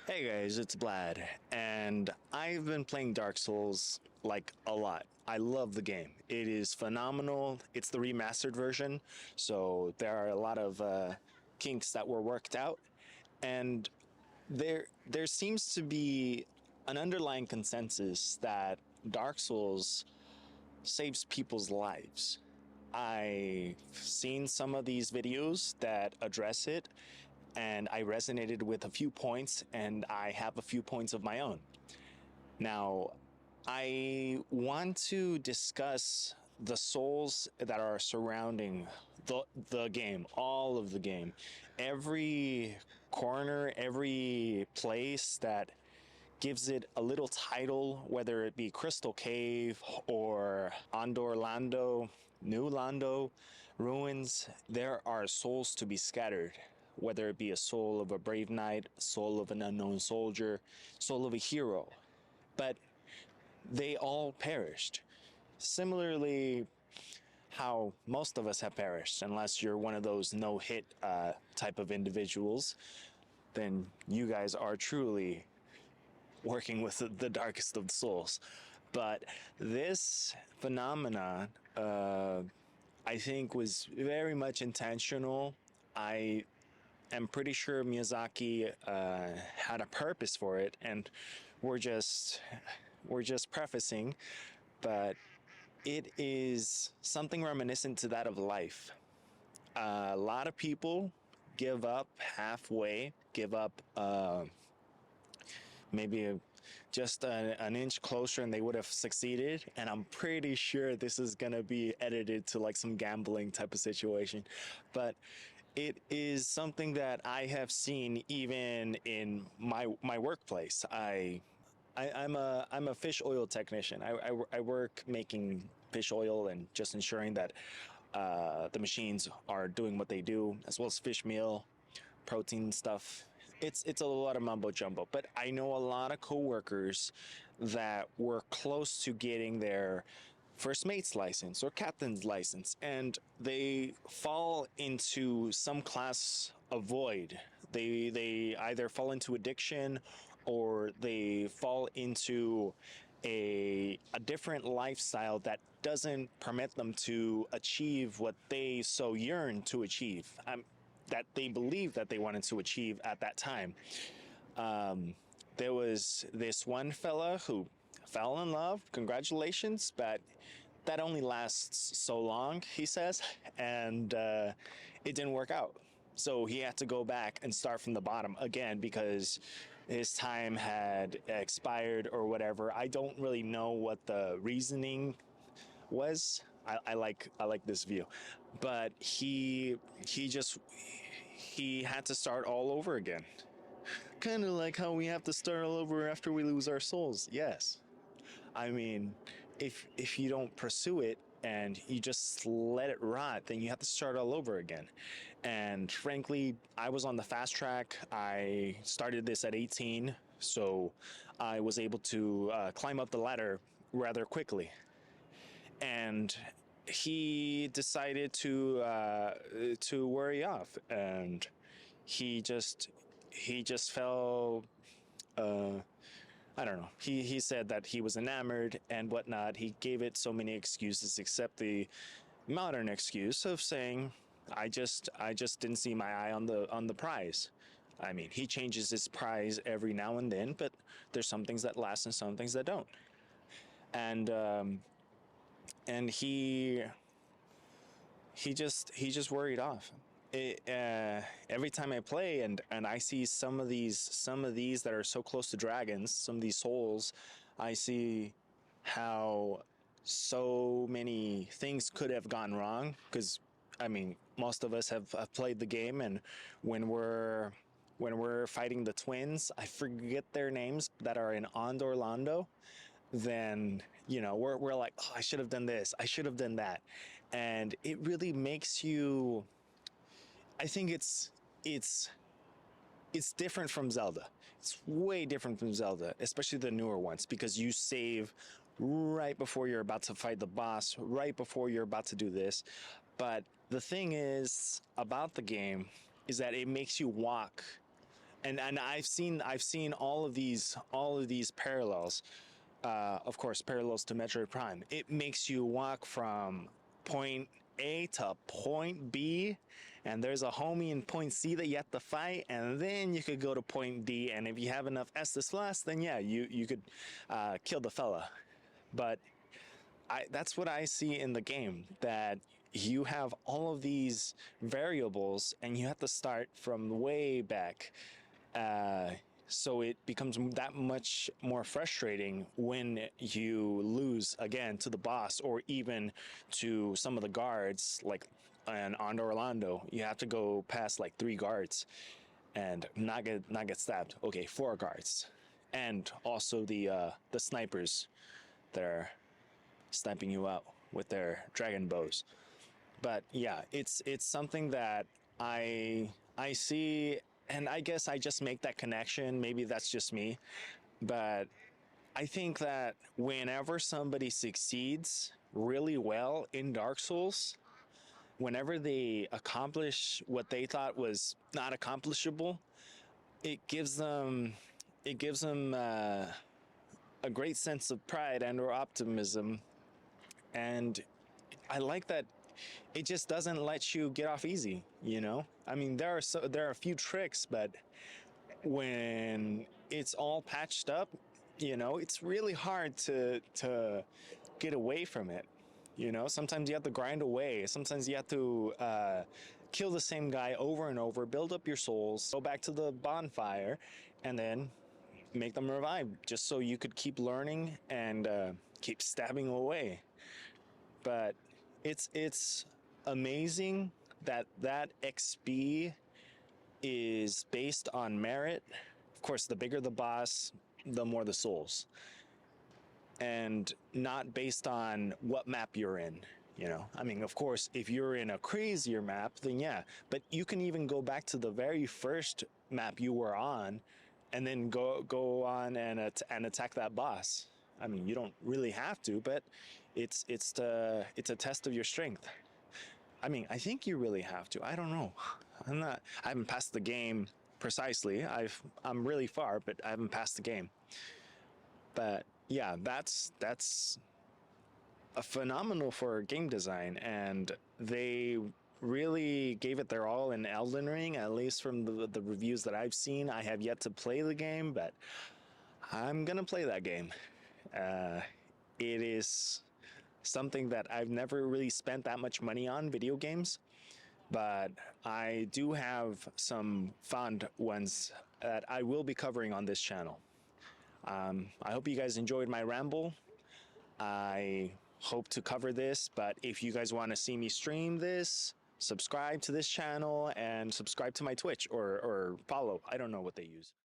Hey guys, it's Vlad, and I've been playing Dark Souls like a lot. I love the game. It is phenomenal. It's the remastered version, so there are a lot of kinks that were worked out, and there seems to be an underlying consensus that Dark Souls saves people's lives. I've seen some of these videos that address it, and I resonated with a few points, and I have a few points of my own. Now, I want to discuss the souls that are surrounding the game, all of the game. Every corner, every place that gives it a little title, whether it be Crystal Cave or Andor Lando, New Lando, Ruins, there are souls to be scattered. Whether it be a soul of a brave knight, soul of an unknown soldier, soul of a hero. But they all perished. Similarly, how most of us have perished, unless you're one of those no-hit type of individuals, then you guys are truly working with the darkest of the souls. But this phenomenon, I think, was very much intentional. I am pretty sure Miyazaki had a purpose for it, and we're just prefacing, but it is something reminiscent to that of life. A lot of people give up halfway, give up maybe just an inch closer and they would have succeeded, and I'm pretty sure this is gonna be edited to like some gambling type of situation, but it is something that I have seen even in my workplace. I'm a fish oil technician. I work making fish oil and just ensuring that the machines are doing what they do, as well as fish meal, protein stuff. It's a lot of mumbo jumbo, but I know a lot of coworkers that were close to getting their first mate's license or captain's license, and they fall into some class of void. They either fall into addiction, or they fall into a different lifestyle that doesn't permit them to achieve what they so yearn to achieve. That they believe that they wanted to achieve at that time. There was this one fella who fell in love. Congratulations, but that only lasts so long, he says, and it didn't work out. So he had to go back and start from the bottom again because his time had expired or whatever. I don't really know what the reasoning was. I like this view, but he had to start all over again. Kind of like how we have to start all over after we lose our souls. Yes. I mean, if you don't pursue it and you just let it rot, then you have to start all over again. And frankly, I was on the fast track. I started this at 18, so I was able to climb up the ladder rather quickly. And he decided to worry off, and he just fell. I don't know. He said that he was enamored and whatnot. He gave it so many excuses, except the modern excuse of saying, I just didn't see my eye on the prize." I mean, he changes his prize every now and then, but there's some things that last and some things that don't. And he just worried off. Every time I play and I see some of these that are so close to dragons, some of these souls, I see how so many things could have gone wrong. Because I mean, most of us have played the game, and when we're fighting the twins, I forget their names, that are in Andor Lando, then we're like, oh, I should have done this, I should have done that, and it really makes you. I think it's different from Zelda. It's way different from Zelda, especially the newer ones, because you save right before you're about to fight the boss, right before you're about to do this. But the thing is about the game is that it makes you walk And I've seen all of these parallels. Of course, parallels to Metroid Prime. It makes you walk from point A to point B, and there's a homie in point C that you have to fight, and then you could go to point D. And if you have enough Estus Flask, then yeah, you could kill the fella. But that's what I see in the game, that you have all of these variables and you have to start from way back. Uh, so it becomes that much more frustrating when you lose again to the boss or even to some of the guards, like on Orlando. You have to go past like 3 guards and not get stabbed. Okay, 4 guards, and also the snipers that are sniping you out with their dragon bows. But yeah, it's something that I see, and I guess I just make that connection. Maybe that's just me, but I think that whenever somebody succeeds really well in Dark Souls, whenever they accomplish what they thought was not accomplishable, it gives them it gives them a great sense of pride and or optimism. And I like that it just doesn't let you get off easy, you know? I mean, there are a few tricks, but when it's all patched up, it's really hard to get away from it. Sometimes you have to grind away. Sometimes you have to kill the same guy over and over, build up your souls, go back to the bonfire, and then make them revive, just so you could keep learning and keep stabbing away. But it's amazing that XP is based on merit. Of course, the bigger the boss, the more the souls, and not based on what map you're in. I mean, of course, if you're in a crazier map, then yeah. But you can even go back to the very first map you were on, and then go on and attack that boss. I mean, you don't really have to, but it's a test of your strength. I mean, I think you really have to. I don't know. I haven't passed the game precisely. I'm really far, but I haven't passed the game. But yeah, that's a phenomenal for game design, and they really gave it their all in Elden Ring, at least from the reviews that I've seen. I have yet to play the game, but I'm gonna play that game. Uh, it is something that I've never really spent that much money on, video games, but I do have some fond ones that I will be covering on this channel. I hope you guys enjoyed my ramble. I hope to cover this, but if you guys want to see me stream this, subscribe to this channel and subscribe to my Twitch, or follow. I don't know what they use.